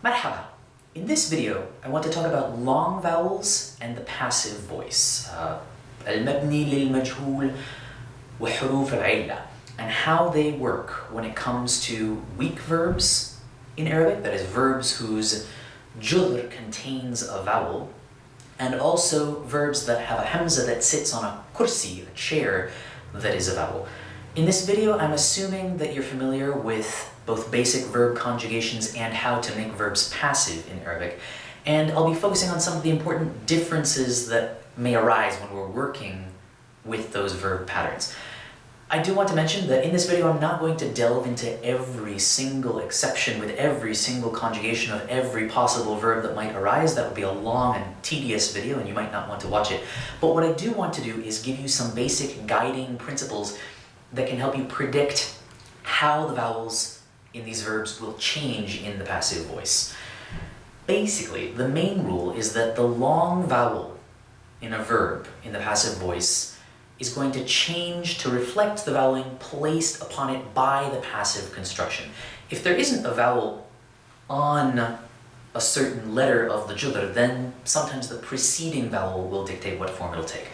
مرحبا. In this video, I want to talk about long vowels and the passive voice. المبني للمجهول وحروف العلة, and how they work when it comes to weak verbs in Arabic, that is verbs whose judr contains a vowel, and also verbs that have a hamza that sits on a kursi, a chair, that is a vowel. In this video, I'm assuming that you're familiar with both basic verb conjugations and how to make verbs passive in Arabic, and I'll be focusing on some of the important differences that may arise when we're working with those verb patterns. I do want to mention that in this video I'm not going to delve into every single exception with every single conjugation of every possible verb that might arise. That would be a long and tedious video and you might not want to watch it. But what I do want to do is give you some basic guiding principles that can help you predict how the vowels in these verbs will change in the passive voice. Basically, the main rule is that the long vowel in a verb in the passive voice is going to change to reflect the voweling placed upon it by the passive construction. If there isn't a vowel on a certain letter of the judr, then sometimes the preceding vowel will dictate what form it'll take.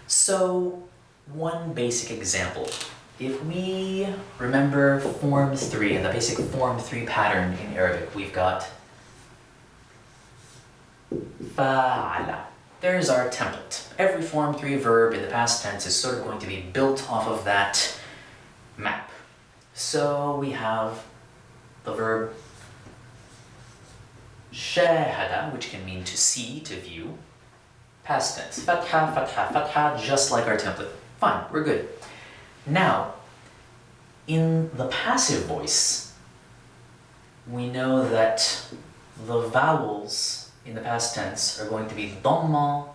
So, one basic example. If we remember form 3 and the basic form 3 pattern in Arabic, we've got fa'ala. There's our template. Every form 3 verb in the past tense is sort of going to be built off of that map. So we have the verb shahada, which can mean to see, to view. Past tense. Fatha, fatha, fatha, just like our template. Fine, we're good. Now, in the passive voice, we know that the vowels in the past tense are going to be dhamma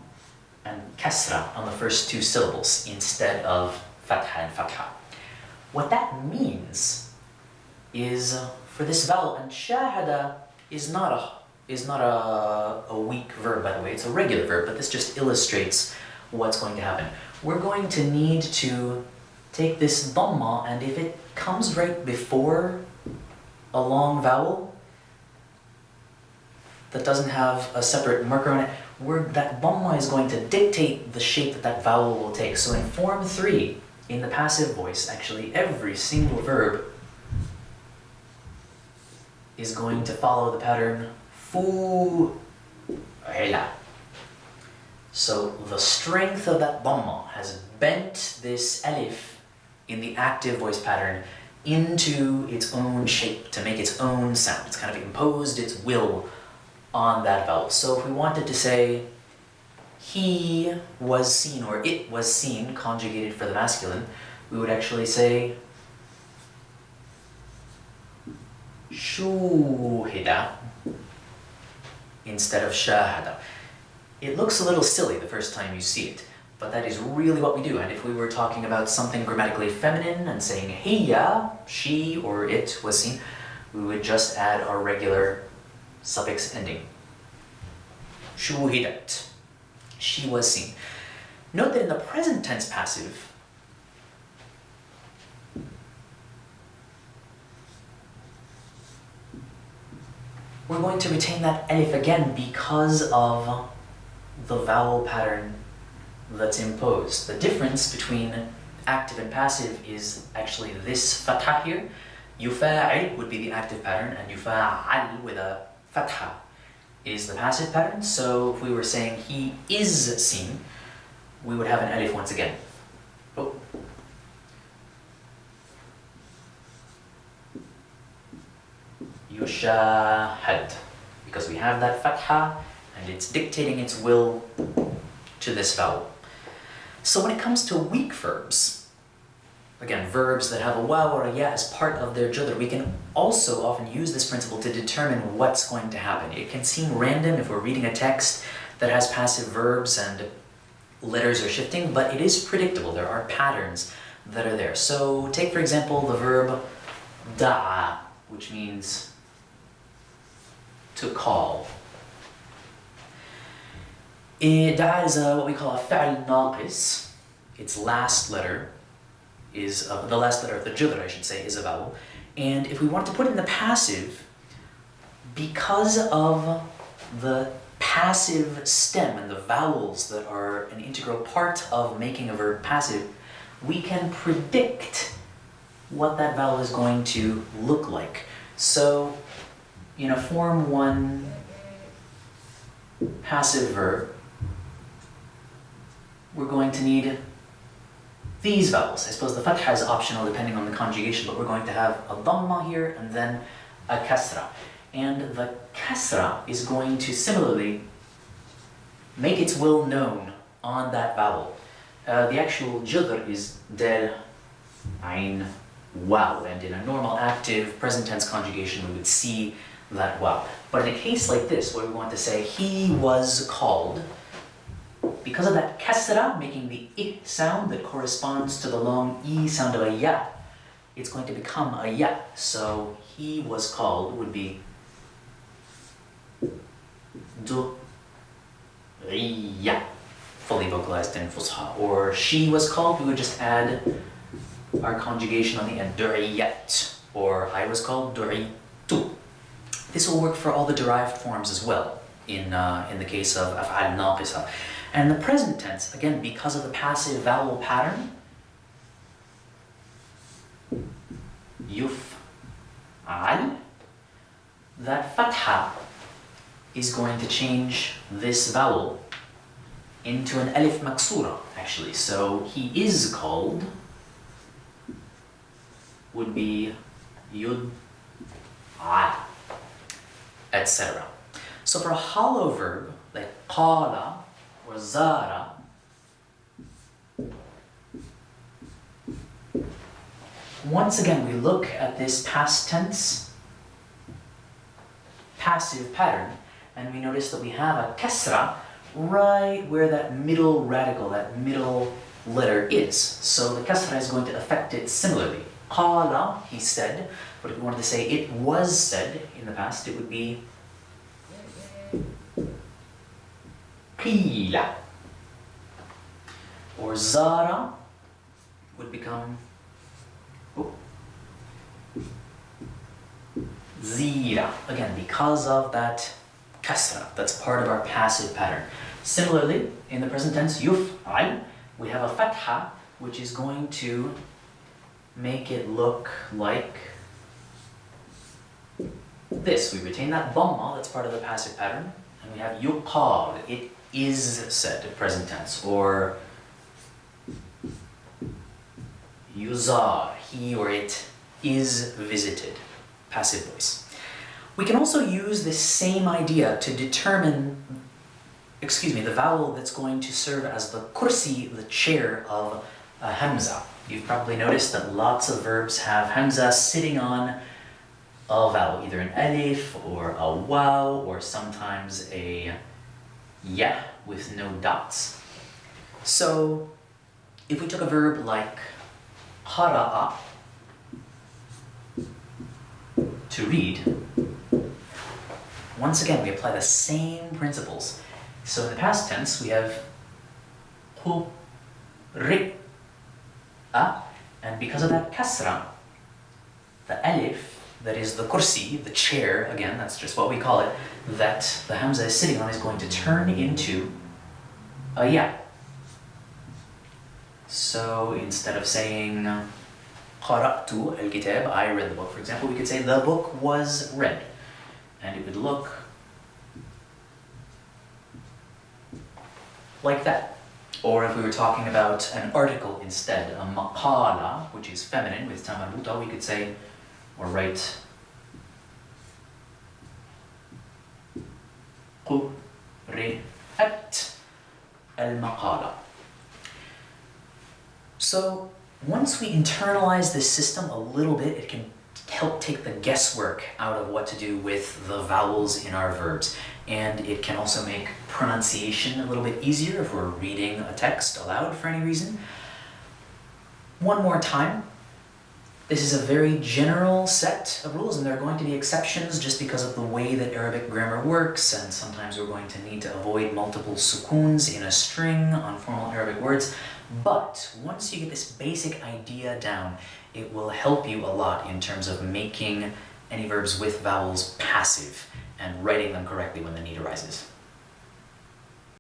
and kasra on the first 2 syllables instead of fatha and fatha. What that means is for this vowel, and shahada is not a weak verb, by the way, it's a regular verb, but this just illustrates what's going to happen. We're going to need to take this dhamma, and if it comes right before a long vowel that doesn't have a separate marker on it, that dhamma is going to dictate the shape that that vowel will take. So in form 3, in the passive voice, actually every single verb is going to follow the pattern fu'ila. So the strength of that dhamma has bent this alif in the active voice pattern into its own shape to make its own sound. It's kind of imposed its will on that vowel. So if we wanted to say he was seen or it was seen, conjugated for the masculine, we would actually say shuhida instead of shahada. It looks a little silly the first time you see it, but that is really what we do. And if we were talking about something grammatically feminine and saying hiya, she or it was seen, we would just add our regular suffix ending. Shuhidat. She was seen. Note that in the present tense passive, we're going to retain that alif again because of the vowel pattern that's imposed. The difference between active and passive is actually this fatha here. Yufa'il would be the active pattern, and yufa'al with a fatha is the passive pattern. So if we were saying he is seen, we would have an alif once again. Oh. Yushahad, because we have that fatha and it's dictating its will to this vowel. So when it comes to weak verbs, again, verbs that have a waw or a ya as part of their judr, we can also often use this principle to determine what's going to happen. It can seem random if we're reading a text that has passive verbs and letters are shifting, but it is predictable. There are patterns that are there. So take, for example, the verb da'a, which means to call. Da'a is what we call a fa'al naqis. Its last letter is the last letter of the judr, I should say, is a vowel. And if we want to put it in the passive, because of the passive stem and the vowels that are an integral part of making a verb passive, we can predict what that vowel is going to look like. So, in a form 1 passive verb, we're going to need these vowels. I suppose the fatha is optional depending on the conjugation, but we're going to have a dhamma here and then a kasra. And the kasra is going to similarly make its will known on that vowel. The actual judr is del, ain, waw, and in a normal active present tense conjugation we would see that waw. But in a case like this, where we want to say he was called, because of that kasra making the I sound that corresponds to the long I sound of a ya, it's going to become a ya. So he was called would be du'iyya, fully vocalized in Fusha. Or she was called, we would just add our conjugation on the end, du'iyyat. Or I was called, du'itu. This will work for all the derived forms as well in the case of af'al naqisa. And in the present tense, again, because of the passive vowel pattern, yuf'al, that fatha is going to change this vowel into an alif maksura, actually. So he is called would be yud, etc. So for a hollow verb like qala or zara, once again we look at this past tense passive pattern and we notice that we have a kasra right where that middle radical, that middle letter is. So the kasra is going to affect it similarly. Qala, he said, but if we wanted to say it was said in the past, it would be qila. Or zara would become zira. Again, because of that kasra, that's part of our passive pattern. Similarly, in the present tense, yuf'al, we have a fatha, which is going to make it look like this. We retain that dhamma, that's part of the passive pattern, and we have yuqal, it is said in present tense, or yuzar, he or it is visited, passive voice. We can also use this same idea to determine, the vowel that's going to serve as the kursi, the chair of a hamza. You've probably noticed that lots of verbs have hamza sitting on a vowel, either an alif or a waw, or sometimes a ya with no dots. So if we took a verb like qara'a, to read, once again we apply the same principles. So in the past tense we have quri'a, and because of that kasra, the alif, that is the kursi, the chair, again, that's just what we call it, that the hamza is sitting on, is going to turn into a ya. So instead of saying qara'tu al-kitab, I read the book, for example, we could say the book was read, and it would look like that. Or if we were talking about an article instead, a maqala, which is feminine with ta marbuta, we could say, or write quri'at al-maqala. So once we internalize this system a little bit, it can help take the guesswork out of what to do with the vowels in our verbs. And it can also make pronunciation a little bit easier if we're reading a text aloud for any reason. One more time. This is a very general set of rules, and there are going to be exceptions just because of the way that Arabic grammar works, and sometimes we're going to need to avoid multiple sukoons in a string on formal Arabic words. But once you get this basic idea down, it will help you a lot in terms of making any verbs with vowels passive and writing them correctly when the need arises.